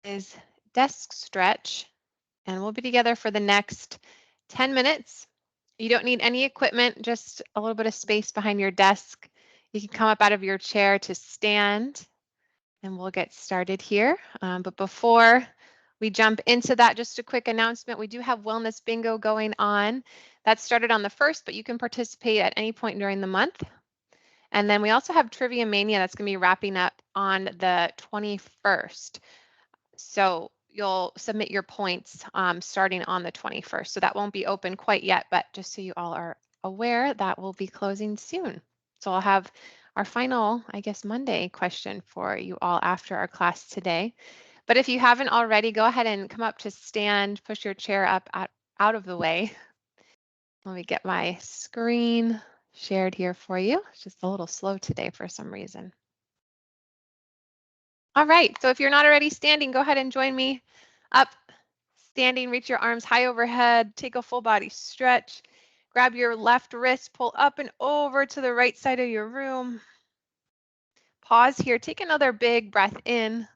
is desk stretch, and we'll be together for the next 10 minutes. You don't need any equipment, just a little bit of space behind your desk. You can come up out of your chair to stand, and we'll get started here. But before we jump into that, just a quick announcement. We do have Wellness Bingo going on. That started on the 1st, but you can participate at any point during the month. And then we also have Trivia Mania that's going to be wrapping up on the 21st. So you'll submit your points starting on the 21st. So that won't be open quite yet, but just so you all are aware, that will be closing soon. So I'll have our final, I guess, Monday question for you all after our class today. But if you haven't already, go ahead and come up to stand, push your chair up out of the way. Let me get my screen shared here for you. It's just a little slow today for some reason. All right, so if you're not already standing, go ahead and join me up. Standing, reach your arms high overhead, take a full body stretch. Grab your left wrist, pull up and over to the right side of your room. Pause here, take another big breath in.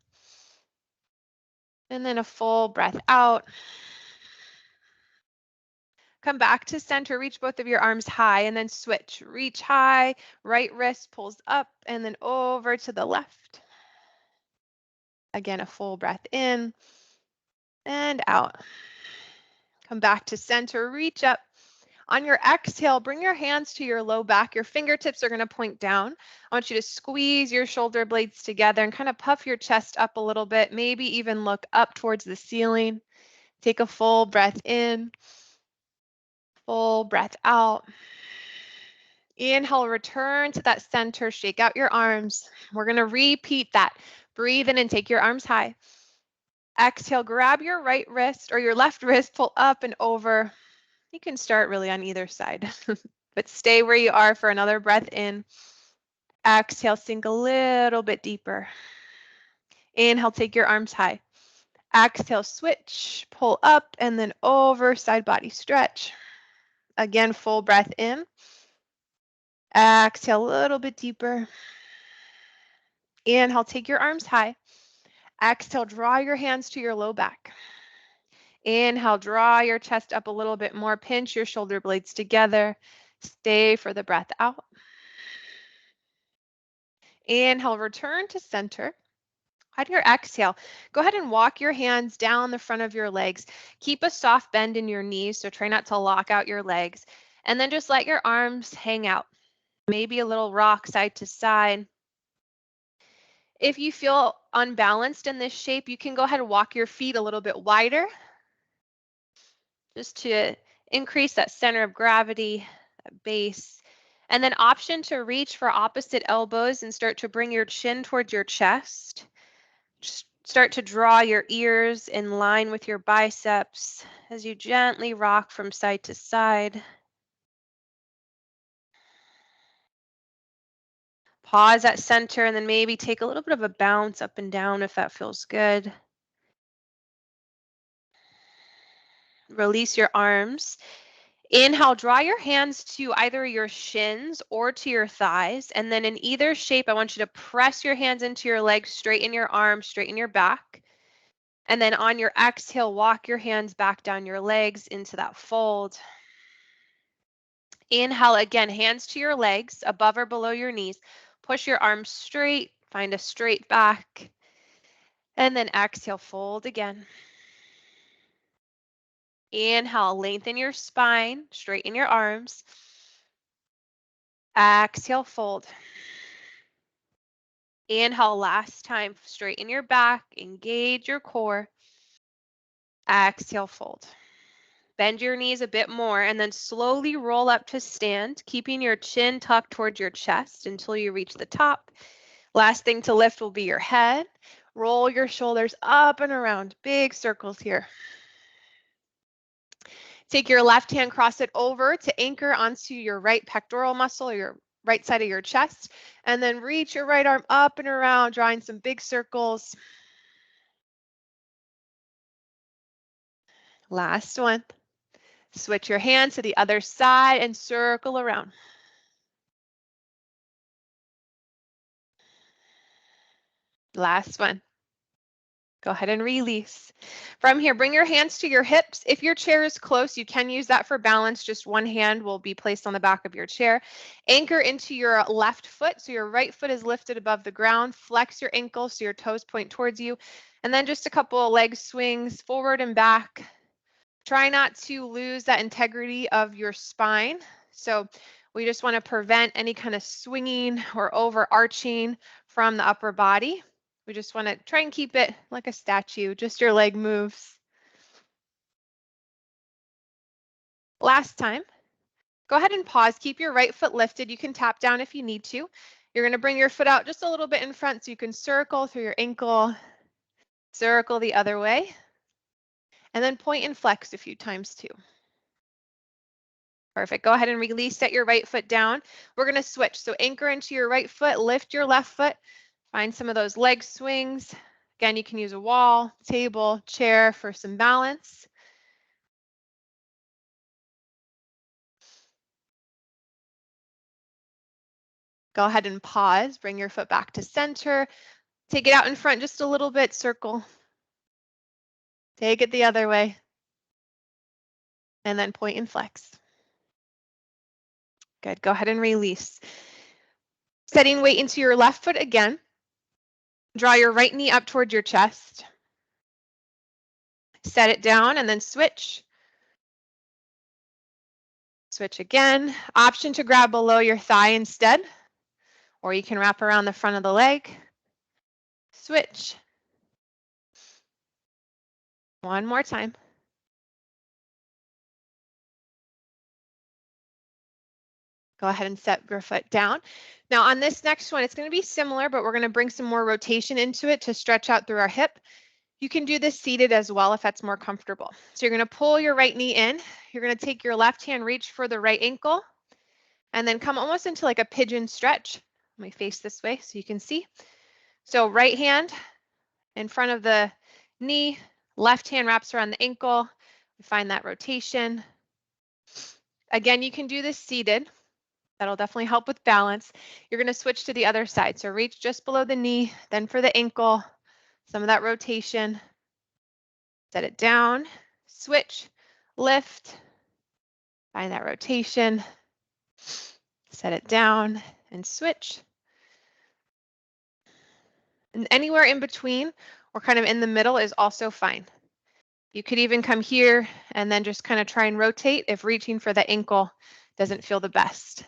And then a full breath out. Come back to center, reach both of your arms high and then switch. Reach high, right wrist pulls up and then over to the left. Again, a full breath in and out. Come back to center, reach up. On your exhale, bring your hands to your low back. Your fingertips are going to point down. I want you to squeeze your shoulder blades together and kind of puff your chest up a little bit, maybe even look up towards the ceiling. Take a full breath in, full breath out. Inhale, return to that center, shake out your arms. We're going to repeat that. Breathe in and take your arms high. Exhale, grab your right wrist or your left wrist, pull up and over. You can start really on either side, but stay where you are for another breath in. Exhale, sink a little bit deeper. Inhale, take your arms high. Exhale, switch, pull up and then over, side body stretch. Again, full breath in. Exhale, a little bit deeper. Inhale, take your arms high. Exhale, draw your hands to your low back. Inhale, draw your chest up a little bit more. Pinch your shoulder blades together. Stay for the breath out. Inhale, return to center. On your exhale, go ahead and walk your hands down the front of your legs. Keep a soft bend in your knees, so try not to lock out your legs. And then just let your arms hang out. Maybe a little rock side to side. If you feel unbalanced in this shape, you can go ahead and walk your feet a little bit wider, just to increase that center of gravity, that base. And then option to reach for opposite elbows and start to bring your chin towards your chest. Just start to draw your ears in line with your biceps as you gently rock from side to side. Pause at center and then maybe take a little bit of a bounce up and down if that feels good. Release your arms. Inhale, draw your hands to either your shins or to your thighs. And then in either shape, I want you to press your hands into your legs, straighten your arms, straighten your back. And then on your exhale, walk your hands back down your legs into that fold. Inhale again, hands to your legs, above or below your knees. Push your arms straight, find a straight back. And then exhale, fold again. Inhale, lengthen your spine, straighten your arms. Exhale, fold. Inhale, last time, straighten your back, engage your core. Exhale, fold. Bend your knees a bit more and then slowly roll up to stand, keeping your chin tucked towards your chest until you reach the top. Last thing to lift will be your head. Roll your shoulders up and around, big circles here. Take your left hand, cross it over to anchor onto your right pectoral muscle, or your right side of your chest, and then reach your right arm up and around, drawing some big circles. Last one. Switch your hands to the other side and circle around. Last one. Go ahead and release. From here, bring your hands to your hips. If your chair is close, you can use that for balance. Just one hand will be placed on the back of your chair. Anchor into your left foot, so your right foot is lifted above the ground. Flex your ankles so your toes point towards you. And then just a couple of leg swings forward and back. Try not to lose that integrity of your spine. So we just want to prevent any kind of swinging or overarching from the upper body. We just want to try and keep it like a statue, just your leg moves. Last time, go ahead and pause. Keep your right foot lifted. You can tap down if you need to. You're going to bring your foot out just a little bit in front so you can circle through your ankle, circle the other way, and then point and flex a few times too. Perfect. Go ahead and release, set your right foot down. We're going to switch. So anchor into your right foot, lift your left foot, find some of those leg swings. Again, you can use a wall, table, chair for some balance. Go ahead and pause, bring your foot back to center. Take it out in front just a little bit, circle. Take it the other way. And then point and flex. Good, go ahead and release. Setting weight into your left foot again. Draw your right knee up toward your chest. Set it down and then switch. Switch again. Option to grab below your thigh instead, or you can wrap around the front of the leg. Switch. One more time. Go ahead and set your foot down. Now on this next one, it's going to be similar, but we're going to bring some more rotation into it to stretch out through our hip. You can do this seated as well if that's more comfortable. So you're going to pull your right knee in. You're going to take your left hand, reach for the right ankle, and then come almost into like a pigeon stretch. Let me face this way so you can see. So right hand in front of the knee, left hand wraps around the ankle. We find that rotation. Again, you can do this seated. That'll definitely help with balance. You're going to switch to the other side. So reach just below the knee, then for the ankle, some of that rotation. Set it down, switch, lift, find that rotation, set it down and switch. And anywhere in between or kind of in the middle is also fine. You could even come here and then just kind of try and rotate if reaching for the ankle doesn't feel the best.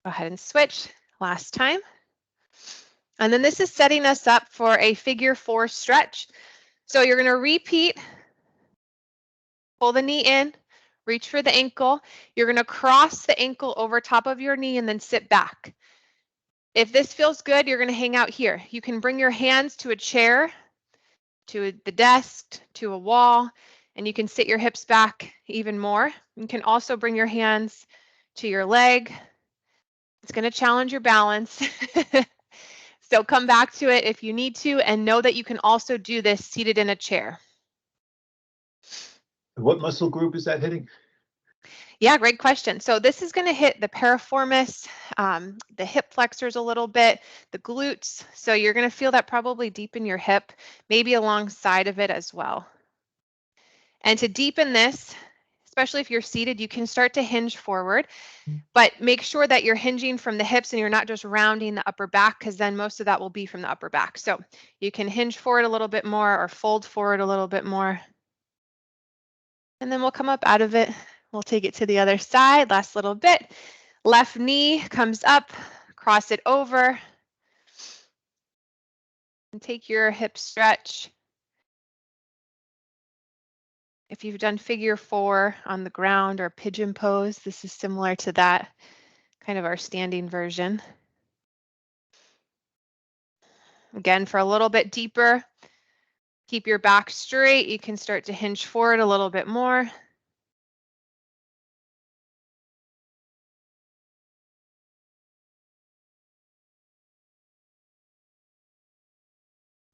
Go ahead and switch last time. And then this is setting us up for a figure 4 stretch. So you're going to repeat, pull the knee in, reach for the ankle. You're going to cross the ankle over top of your knee and then sit back. If this feels good, you're going to hang out here. You can bring your hands to a chair, to the desk, to a wall, and you can sit your hips back even more. You can also bring your hands to your leg. It's going to challenge your balance. So come back to it if you need to, and know that you can also do this seated in a chair. What muscle group is that hitting? Yeah, great question. So this is going to hit the piriformis, the hip flexors a little bit, the glutes. So you're going to feel that probably deep in your hip, maybe alongside of it as well. And to deepen this, especially if you're seated, you can start to hinge forward, but make sure that you're hinging from the hips and you're not just rounding the upper back, because then most of that will be from the upper back. So you can hinge forward a little bit more or fold forward a little bit more. And then we'll come up out of it. We'll take it to the other side, last little bit. Left knee comes up, cross it over. And take your hip stretch. If you've done figure 4 on the ground or pigeon pose, this is similar to that, kind of our standing version. Again, for a little bit deeper, keep your back straight. You can start to hinge forward a little bit more.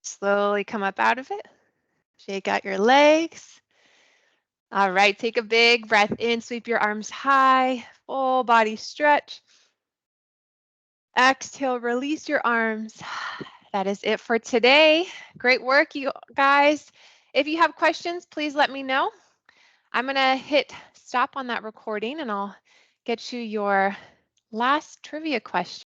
Slowly come up out of it. Shake out your legs. All right, take a big breath in, sweep your arms high, full body stretch. Exhale, release your arms. That is it for today. Great work, you guys. If you have questions, please let me know. I'm going to hit stop on that recording and I'll get you your last trivia question.